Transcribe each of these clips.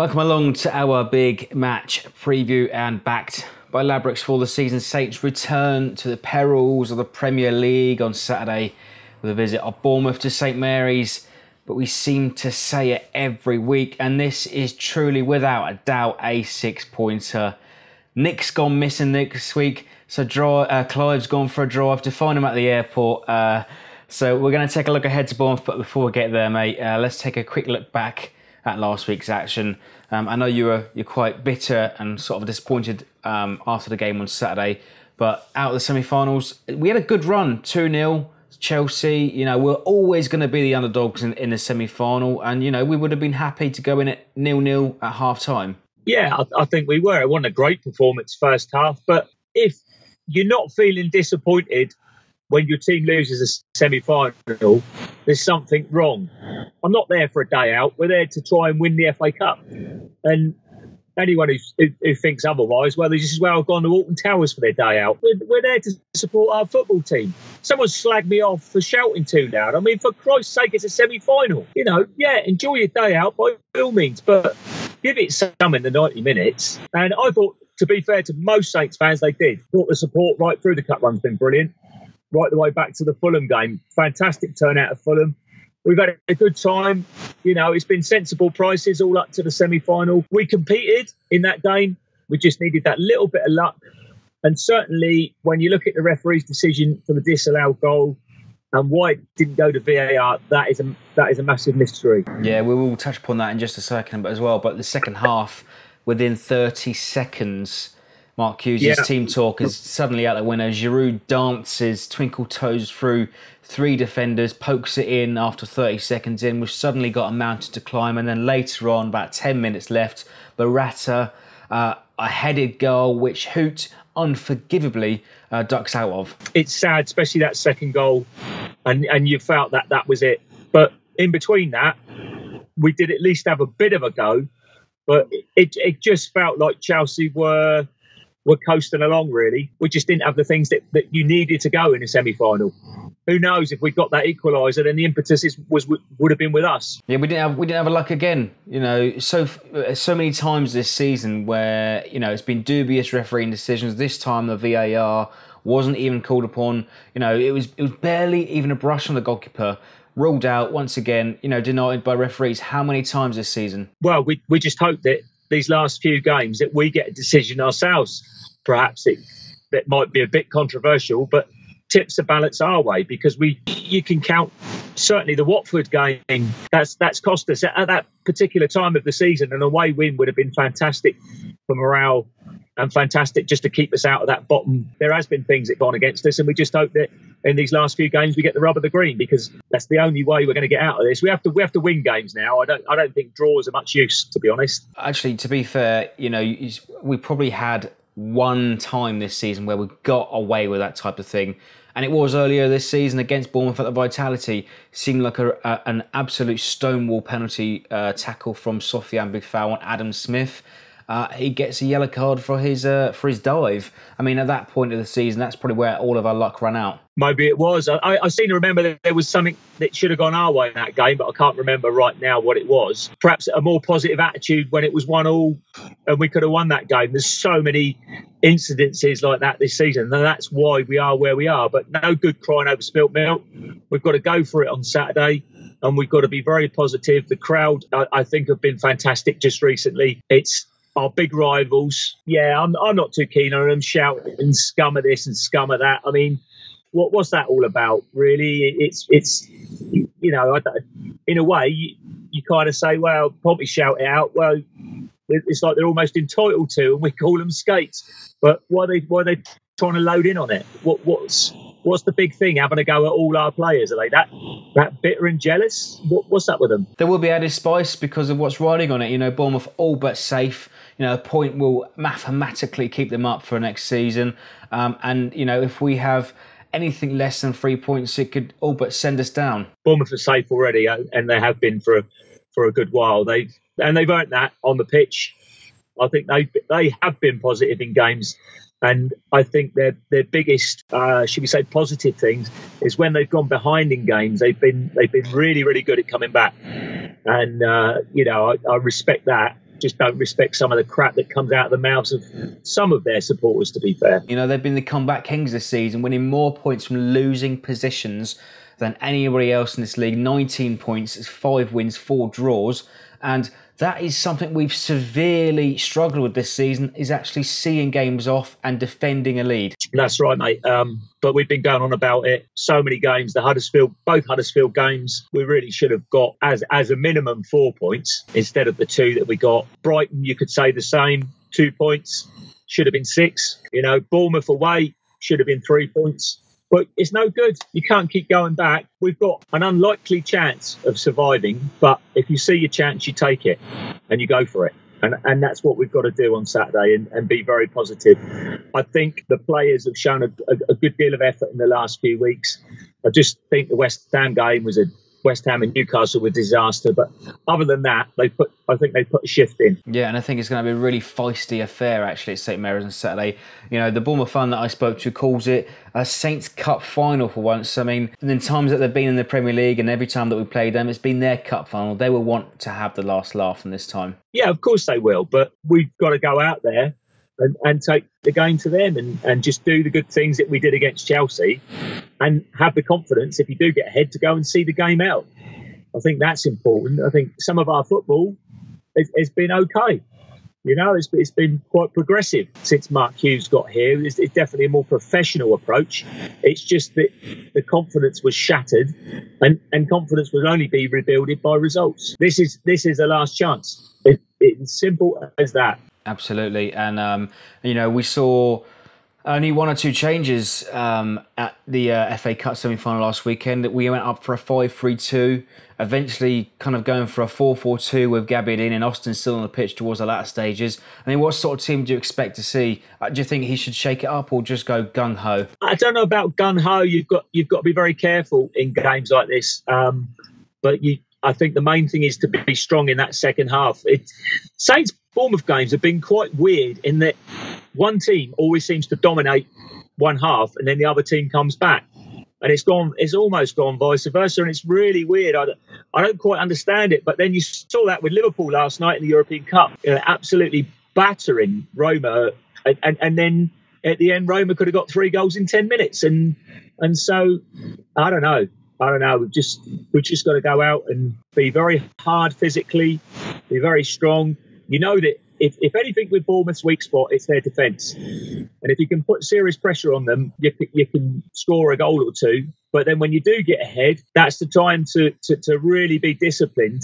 Welcome along to our big match preview and backed by Ladbrokes for the season. Saints return to the perils of the Premier League on Saturday with a visit of Bournemouth to St Mary's. But we seem to say it every week, and this is truly without a doubt a 6-pointer. Nick's gone missing this week, so Clive's gone for a drive to find him at the airport. So we're going to take a look ahead to Bournemouth, but before we get there, mate, let's take a quick look back at last week's action. I know you're quite bitter and sort of disappointed after the game on Saturday, but out of the semi-finals, we had a good run, 2-0. Chelsea, we're always going to be the underdogs in the semi-final, and, we would have been happy to go in at 0-0 at half-time. Yeah, I think we were. It wasn't a great performance first half, but if you're not feeling disappointed when your team loses a semi-final, there's something wrong. I'm not there for a day out. We're there to try and win the FA Cup. And anyone who thinks otherwise, well, this is where I've gone to Alton Towers for their day out. We're there to support our football team. Someone slagged me off for shouting too loud. I mean, for Christ's sake, it's a semi-final. Enjoy your day out by all means, but give it some in the 90 minutes. And I thought, to be fair to most Saints fans, they did. Thought the support right through the cup run's been brilliant. Right the way back to the Fulham game. Fantastic turnout of Fulham. We've had a good time. It's been sensible prices all up to the semi-final. We competed in that game. We just needed that little bit of luck. And certainly, when you look at the referee's decision for the disallowed goal and why it didn't go to VAR, that is a massive mystery. Yeah, we will touch upon that in just a second as well. But the second half, within 30 seconds, Mark Hughes' team talk is suddenly out the winner. Giroud dances, twinkle toes through 3 defenders, pokes it in after 30 seconds in. We've suddenly got a mountain to climb. And then later on, about 10 minutes left, Barata, a headed goal, which Hoot unforgivably ducks out of. It's sad, especially that second goal. And you felt that was it. But in between that, we did at least have a bit of a go. But it just felt like Chelsea were coasting along, really. We just didn't have the things that you needed to go in a semi-final. Who knows, if we got that equaliser, then the impetus would have been with us. Yeah, we didn't have a luck again. So many times this season where it's been dubious refereeing decisions. This time the VAR wasn't even called upon. It was barely even a brush on the goalkeeper. Ruled out once again. Denied by referees. How many times this season? Well, we just hope that these last few games that we get a decision ourselves. Perhaps that might be a bit controversial, but tips the balance our way, because you can count certainly the Watford game. That's cost us at that particular time of the season. An away win would have been fantastic for morale and fantastic just to keep us out of that bottom. There has been things that gone against us, and we just hope that in these last few games we get the rub of the green, because that's the only way we're going to get out of this. We have to win games now. I don't think draws are much use, to be honest. Actually, to be fair, we probably had one time this season where we got away with that type of thing, and it was earlier this season against Bournemouth at the Vitality. Seemed like an absolute stonewall penalty tackle from Sofiane Boufal on Adam Smith. He gets a yellow card for his dive. I mean, at that point of the season, that's probably where all of our luck ran out. Maybe it was. I seem to remember that there was something that should have gone our way in that game, but I can't remember right now what it was. Perhaps a more positive attitude when it was 1-1 and we could have won that game. There's so many incidences like that this season, and that's why we are where we are. But no good crying over spilt milk. We've got to go for it on Saturday, and we've got to be very positive. The crowd, I think, have been fantastic just recently. It's our big rivals. Yeah, I'm not too keen on them shouting scum of this and scum of that. I mean, what's that all about, really? It's in a way, you kind of say, well, probably shout it out. Well, it's like they're almost entitled to, and we call them skates. But why are they trying to load in on it? What's the big thing, having a go at all our players? Are they that bitter and jealous? What's up with them? There will be added spice because of what's riding on it. Bournemouth all but safe. A point will mathematically keep them up for next season. And if we have anything less than 3 points, it could all but send us down. Bournemouth are safe already, and they have been for a good while. They've earned that on the pitch. I think they have been positive in games. And I think their biggest, should we say, positive things is when they've gone behind in games. They've been really, really good at coming back, and I respect that. just don't respect some of the crap that comes out of the mouths of some of their supporters, to be fair. You know, they've been the comeback kings this season, winning more points from losing positions than anybody else in this league. 19 points, 5 wins, 4 draws. And that is something we've severely struggled with this season, is actually seeing games off and defending a lead. That's right, mate. But we've been going on about it. So many games, both Huddersfield games, we really should have got as a minimum 4 points instead of the 2 that we got. Brighton, you could say the same, 2 points, should have been 6. You know, Bournemouth away should have been 3 points. But it's no good. You can't keep going back. We've got an unlikely chance of surviving, but if you see your chance, you take it and you go for it. And that's what we've got to do on Saturday and be very positive. I think the players have shown a good deal of effort in the last few weeks. I just think the West Ham game was West Ham and Newcastle were disaster, but other than that, I think they put a shift in. Yeah, and I think it's going to be a really feisty affair actually at St Mary's on Saturday. You know, the Bournemouth fan that I spoke to calls it a Saints Cup final for once. I mean, in the times that they've been in the Premier League and every time that we played them, it's been their cup final. They will want to have the last laugh in this time. Yeah, of course they will, but we've got to go out there and take the game to them and just do the good things that we did against Chelsea and have the confidence, if you do get ahead, to go and see the game out. I think that's important. I think some of our football has been okay. You know, it's been quite progressive since Mark Hughes got here. It's definitely a more professional approach. It's just that the confidence was shattered and confidence will only be rebuilded by results. This is the last chance. It's simple as that. Absolutely. And, you know, we saw only 1 or 2 changes at the FA Cup semi-final last weekend. We went up for a 5-3-2, eventually kind of going for a 4-4-2 with Gabbiadini and Austin still on the pitch towards the latter stages. I mean, what sort of team do you expect to see? Do you think he should shake it up or just go gung-ho? I don't know about gung-ho. You've got to be very careful in games like this. But I think the main thing is to be strong in that second half. Saints Bournemouth games have been quite weird in that one team always seems to dominate one half and then the other team comes back. And it's almost gone vice versa. And it's really weird. I don't quite understand it. But then you saw that with Liverpool last night in the European Cup, absolutely battering Roma. And then at the end, Roma could have got 3 goals in 10 minutes. And so, I don't know. We've just got to go out and be very hard physically, be very strong. You know that if anything with Bournemouth's weak spot, it's their defence. And if you can put serious pressure on them, you can score a goal or 2. But then when you do get ahead, that's the time to really be disciplined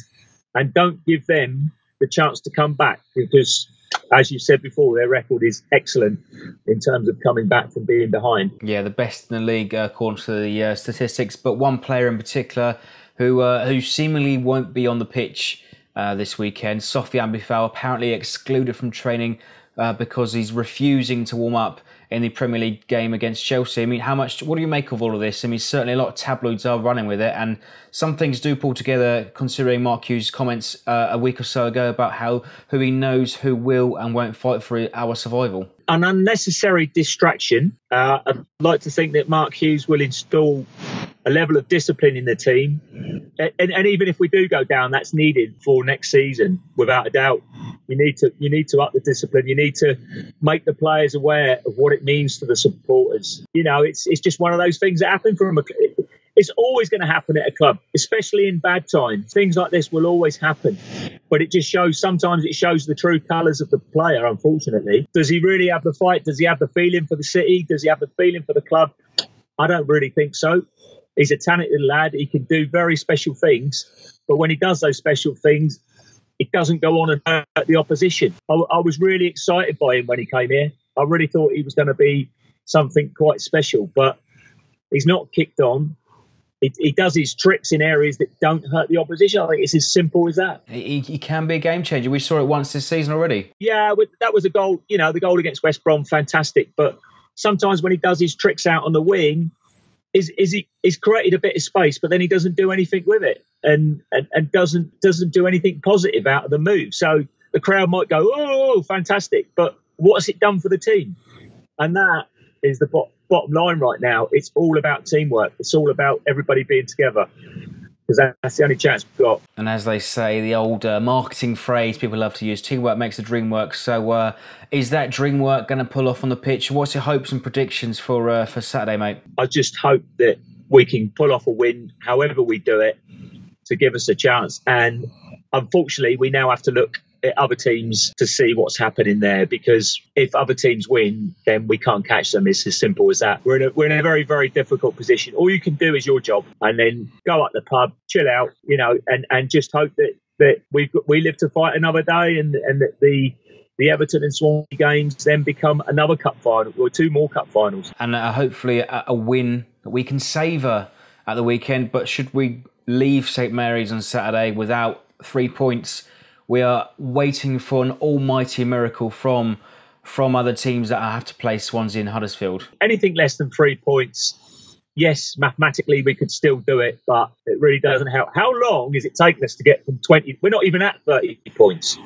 and don't give them the chance to come back because, as you said before, their record is excellent in terms of coming back from being behind. Yeah, the best in the league according to the statistics. But one player in particular who seemingly won't be on the pitch this weekend, Sofiane Boufal, apparently excluded from training because he's refusing to warm up in the Premier League game against Chelsea. I mean, what do you make of all of this? I mean, certainly a lot of tabloids are running with it, and some things do pull together considering Mark Hughes' comments a week or so ago about who he knows who will and won't fight for our survival. An unnecessary distraction. I'd like to think that Mark Hughes will install a level of discipline in the team. And even if we do go down, that's needed for next season, without a doubt. You need to up the discipline. You need to make the players aware of what it means to the supporters. You know, it's just one of those things that happen from it's always going to happen at a club, especially in bad times. Things like this will always happen. But sometimes it shows the true colours of the player, unfortunately. Does he really have the fight? Does he have the feeling for the city? Does he have the feeling for the club? I don't really think so. He's a talented lad. He can do very special things. But when he does those special things, it doesn't go on and hurt the opposition. I was really excited by him when he came here. I really thought he was going to be something quite special. But he's not kicked on. He does his tricks in areas that don't hurt the opposition. I think it's as simple as that. He can be a game changer. We saw it once this season already. Yeah, that was a goal. You know, the goal against West Brom, fantastic. But sometimes when he does his tricks out on the wing, he's created a bit of space, but then he doesn't do anything with it, and doesn't do anything positive out of the move. So the crowd might go, "Oh, fantastic!" But what's it done for the team? And that is the bottom line right now. It's all about teamwork. It's all about everybody being together. because that's the only chance we've got. And as they say, the old marketing phrase people love to use, teamwork makes the dream work. So is that dream work going to pull off on the pitch? What's your hopes and predictions for Saturday, mate? I just hope that we can pull off a win, however we do it, to give us a chance. And unfortunately, we now have to look at other teams to see what's happening there, because if other teams win, then we can't catch them. It's as simple as that. We're in a very, very difficult position. All you can do is your job, and then go up the pub, chill out, and just hope that we live to fight another day, and that the Everton and Swansea games then become another cup final, or 2 more cup finals. And hopefully a win that we can savour at the weekend. But should we leave St Mary's on Saturday without 3 points, we are waiting for an almighty miracle from other teams that have to play Swansea and Huddersfield. Anything less than 3 points, yes, mathematically we could still do it, but it really doesn't help. How long is it taking us to get from 20? We're not even at 30 points.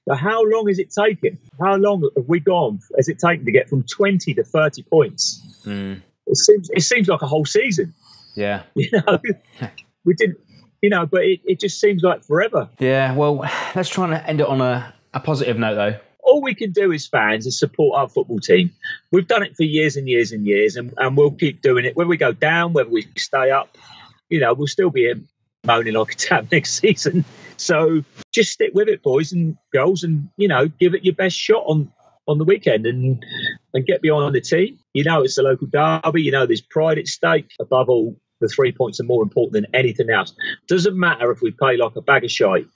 So how long is it taking? How long have we gone? Has it taken to get from 20 to 30 points? It seems like a whole season. Yeah. We didn't. But it just seems like forever. Yeah, well, let's try and end it on a positive note, though. All we can do as fans is support our football team. We've done it for years and years and years, and we'll keep doing it. Whether we go down, whether we stay up, we'll still be here moaning like a tap next season. So just stick with it, boys and girls, and, give it your best shot on the weekend and get behind the team. It's a local derby. There's pride at stake. Above all, the 3 points are more important than anything else. Doesn't matter if we play like a bag of shite.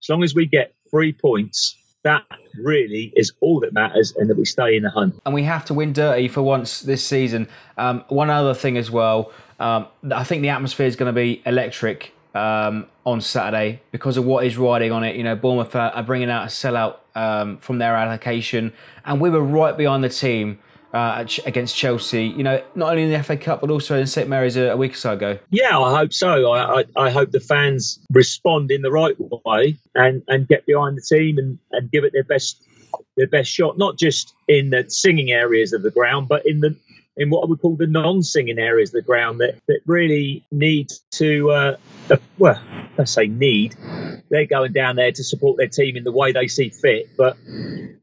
As long as we get 3 points, that really is all that matters, and that we stay in the hunt. And we have to win dirty for once this season. One other thing as well, I think the atmosphere is going to be electric on Saturday because of what is riding on it. Bournemouth are bringing out a sellout from their allocation, and we were right behind the team against Chelsea, not only in the FA Cup but also in St Mary's a week or so ago. Yeah, I hope so. I hope the fans respond in the right way and get behind the team and give it their best shot, not just in the singing areas of the ground, but in what I would call the non-singing areas of the ground that really need to, let's say need. They're going down there to support their team in the way they see fit, but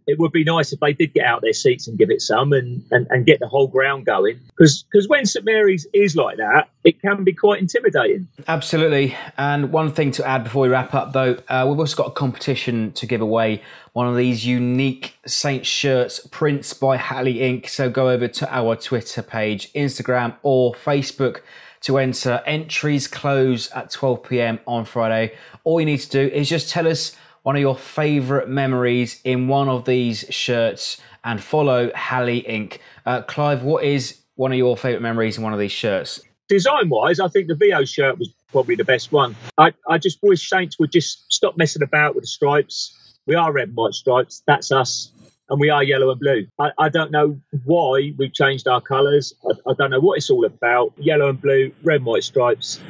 it would be nice if they did get out their seats and give it some and get the whole ground going. Because when St Mary's is like that, it can be quite intimidating. Absolutely. And one thing to add before we wrap up, though, we've also got a competition to give away. One of these unique Saints shirts, prints by Halley Inc. So go over to our Twitter page, Instagram or Facebook to enter. Entries close at 12 p.m. on Friday. All you need to do is just tell us one of your favourite memories in one of these shirts and follow Halley Inc. Clive, what is one of your favourite memories in one of these shirts? Design-wise, I think the VO shirt was probably the best one. I just wish Saints would just stop messing about with the stripes. We are red and white stripes. That's us. And we are yellow and blue. I don't know why we've changed our colours. I don't know what it's all about. Yellow and blue, red and white stripes.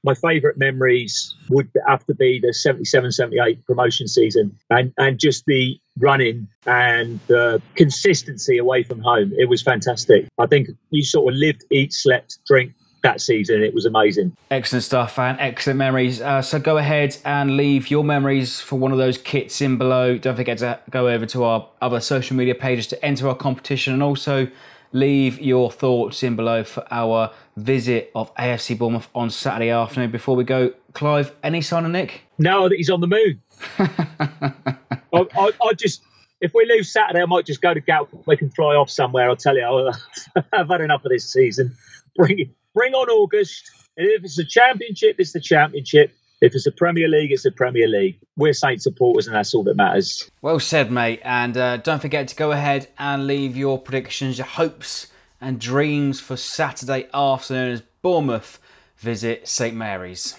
My favourite memories would have to be the 77-78 promotion season and just the running and the consistency away from home. It was fantastic. I think you sort of lived, eat, slept, drink that season. It was amazing. Excellent stuff and excellent memories. So go ahead and leave your memories for one of those kits in below. Don't forget to go over to our other social media pages to enter our competition, and also leave your thoughts in below for our visit of AFC Bournemouth on Saturday afternoon. Before we go, Clive, any sign of Nick? No, I think he's on the moon. I just, if we lose Saturday, I might just go to Gatwick and fly off somewhere. I'll tell you, I've had enough of this season. Bring on August. And if it's the Championship, it's the Championship. If it's the Premier League, it's the Premier League. We're Saints supporters, and that's all that matters. Well said, mate. And don't forget to go ahead and leave your predictions, your hopes and dreams for Saturday afternoon as Bournemouth visit St Mary's.